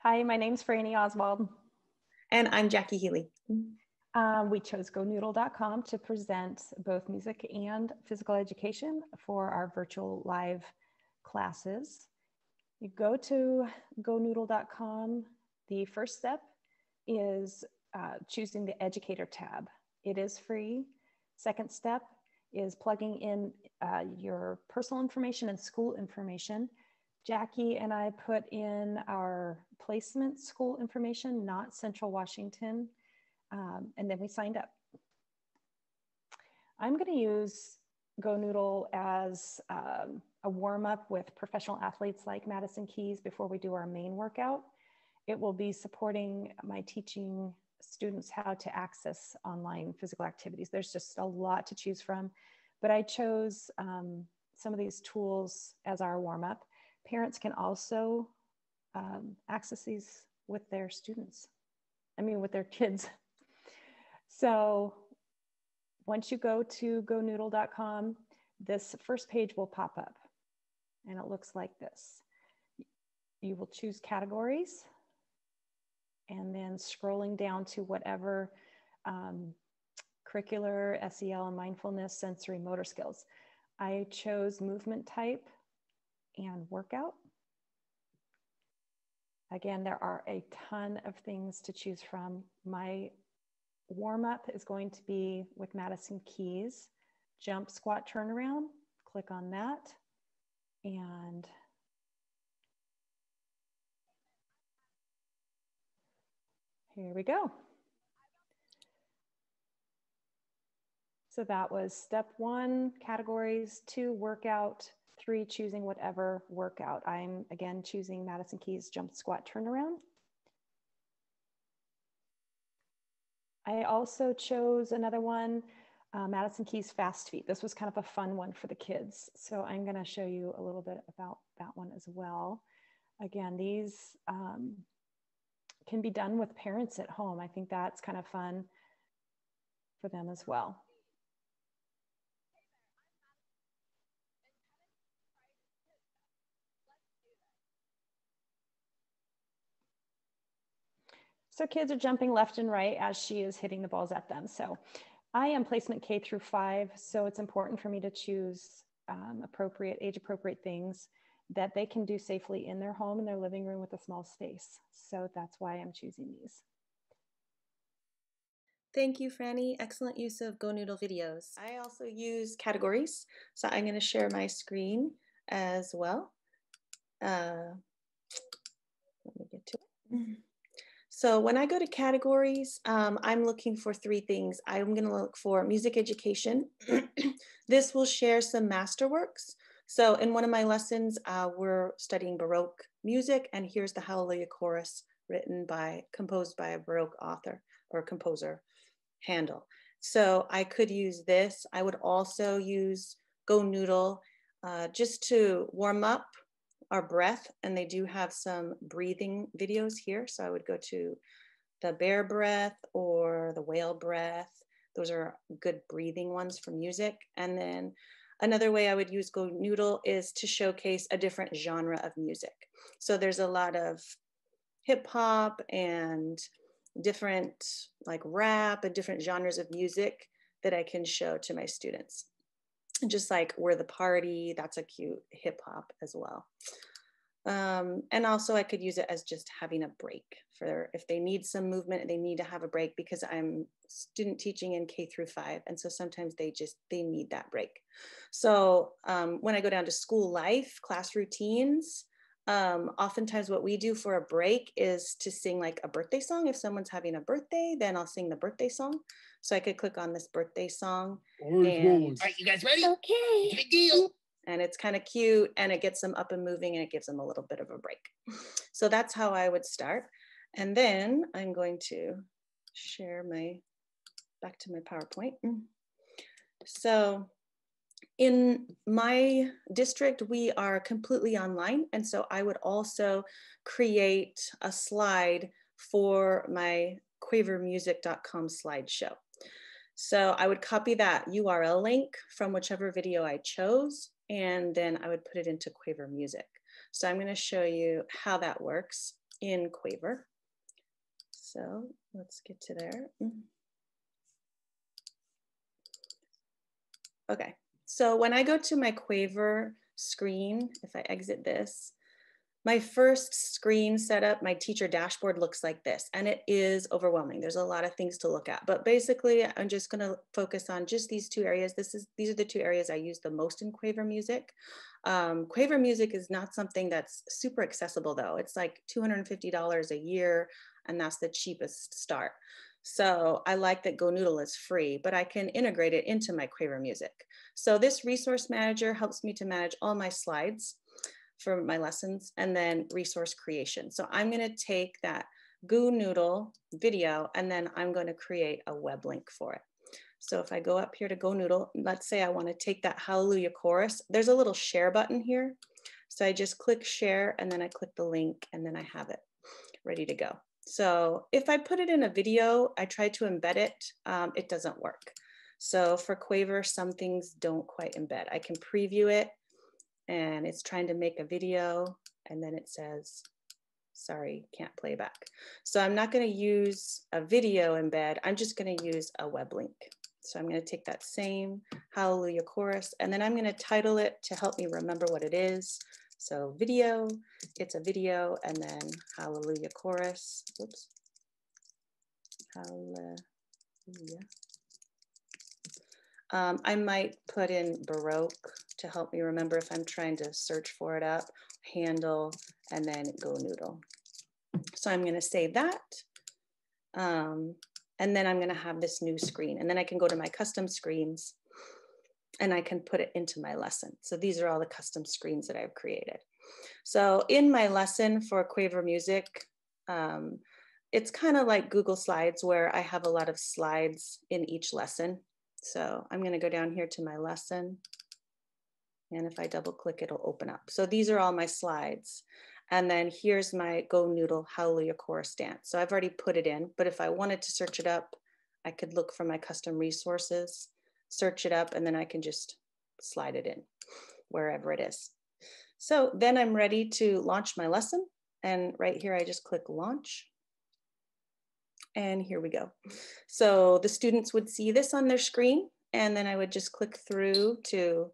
Hi, my name's Frannie Oswald. And I'm Jackie Healy. We chose GoNoodle.com to present both music and physical education for our virtual live classes. You go to GoNoodle.com. The first step is choosing the Educator tab. It is free. Second step is plugging in your personal information and school information. Jackie and I put in our placement school information, not Central Washington, and then we signed up. I'm going to use GoNoodle as a warm-up with professional athletes like Madison Keys before we do our main workout. It will be supporting my teaching students how to access online physical activities. There's just a lot to choose from, but I chose some of these tools as our warm-up. Parents can also access these with their students. With their kids. So once you go to GoNoodle.com, this first page will pop up and it looks like this. You will choose categories and then scrolling down to whatever curricular, SEL, and mindfulness, sensory motor skills. I chose movement type and workout. Again, there are a ton of things to choose from. My warm-up is going to be with Madison Keys, jump, squat, turnaround. Click on that. And here we go. So that was step 1, categories, 2, workout, 3, choosing whatever workout. I'm again choosing Madison Keys jump, squat, turnaround. I also chose another one, Madison Keys fast feet. This was kind of a fun one for the kids. So I'm going to show you a little bit about that one as well. Again, these can be done with parents at home. I think that's kind of fun for them as well. So kids are jumping left and right as she is hitting the balls at them. So I am placement K through 5. So it's important for me to choose age-appropriate things that they can do safely in their home, in their living room with a small space. So that's why I'm choosing these. Thank you, Frannie. Excellent use of GoNoodle videos. I also use categories. So I'm going to share my screen as well. Let me get to it. So when I go to categories, I'm looking for 3 things. I'm going to look for music education. This will share some masterworks. So in one of my lessons, we're studying Baroque music, and here's the Hallelujah Chorus composed by a Baroque author or composer, Handel. So I could use this. I would also use GoNoodle just to warm up our breath, and they do have some breathing videos here. So I would go to the bear breath or the whale breath. Those are good breathing ones for music. And then another way I would use GoNoodle is to showcase a different genre of music. So there's a lot of hip hop and different like rap and different genres of music that I can show to my students. Just like We're the Party, that's a cute hip hop as well. And also I could use it as just having a break for if they need some movement and they need to have a break, because I'm student teaching in K through 5. And so sometimes they need that break. So when I go down to school life, class routines, oftentimes what we do for a break is to sing like a birthday song. If someone's having a birthday, then I'll sing the birthday song. So I could click on this birthday song. All right, you guys ready? Okay. Big deal. And it's kind of cute, and it gets them up and moving, and it gives them a little bit of a break. So that's how I would start. And then I'm going to share back to my PowerPoint. So in my district, we are completely online. And so I would also create a slide for my quavermusic.com slideshow. So I would copy that URL link from whichever video I chose, and then I would put it into Quaver Music. So I'm going to show you how that works. in Quaver. So let's get to there. Okay, so when I go to my Quaver screen, if I exit this, my first screen setup, my teacher dashboard looks like this, and it is overwhelming. There's a lot of things to look at, but basically I'm just gonna focus on just these two areas. These are the two areas I use the most in Quaver Music. Quaver Music is not something that's super accessible though. It's like $250 a year, and that's the cheapest start. So I like that GoNoodle is free, but I can integrate it into my Quaver Music. So this resource manager helps me to manage all my slides for my lessons, and then resource creation. So I'm going to take that GoNoodle video, and then I'm going to create a web link for it. So if I go up here to GoNoodle, let's say I want to take that Hallelujah chorus, there's a little share button here. So I just click share, and then I click the link, and then I have it ready to go. So if I put it in a video, I try to embed it, it doesn't work. So for Quaver, some things don't quite embed. I can preview it, and it's trying to make a video, and then it says, sorry, can't play back. So I'm not going to use a video embed, I'm just going to use a web link. So I'm going to take that same Hallelujah chorus, and then I'm going to title it to help me remember what it is. So video, it's a video, and then Hallelujah chorus. Oops. Hallelujah. I might put in Baroque to help me remember if I'm trying to search for it up, handle, and then GoNoodle. So I'm going to save that. And then I'm going to have this new screen, and then I can go to my custom screens and I can put it into my lesson. So these are all the custom screens that I've created. So in my lesson for Quaver Music, it's kind of like Google Slides where I have a lot of slides in each lesson. So I'm going to go down here to my lesson, and if I double click, it'll open up. So these are all my slides. And then here's my GoNoodle Hallelujah Chorus dance. So I've already put it in, but if I wanted to search it up, I could look for my custom resources, search it up, and then I can just slide it in wherever it is. So then I'm ready to launch my lesson. And right here, I just click launch. And here we go. So the students would see this on their screen, and then I would just click through to,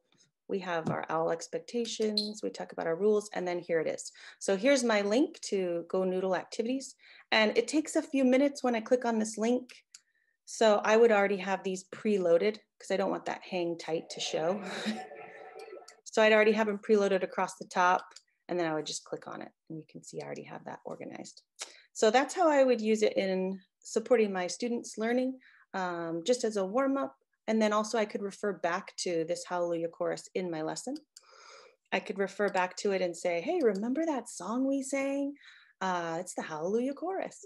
we have our OWL expectations, we talk about our rules, and then here it is. So here's my link to GoNoodle activities, and it takes a few minutes when I click on this link. So I would already have these preloaded because I don't want that hang tight to show. So I'd already have them preloaded across the top, and then I would just click on it, and you can see I already have that organized. So that's how I would use it in supporting my students' learning, just as a warm-up. And then also I could refer back to this Hallelujah chorus in my lesson. I could refer back to it and say, hey, remember that song we sang? It's the Hallelujah chorus.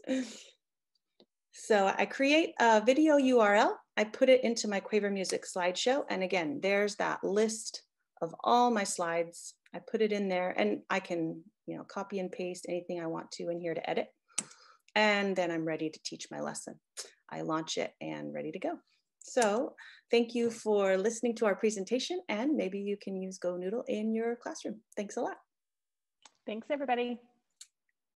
So I create a video URL. I put it into my Quaver Music slideshow. And again, there's that list of all my slides. I put it in there, and I can, copy and paste anything I want to in here to edit. And then I'm ready to teach my lesson. I launch it and ready to go. So thank you for listening to our presentation, and maybe you can use GoNoodle in your classroom. Thanks a lot. Thanks, everybody.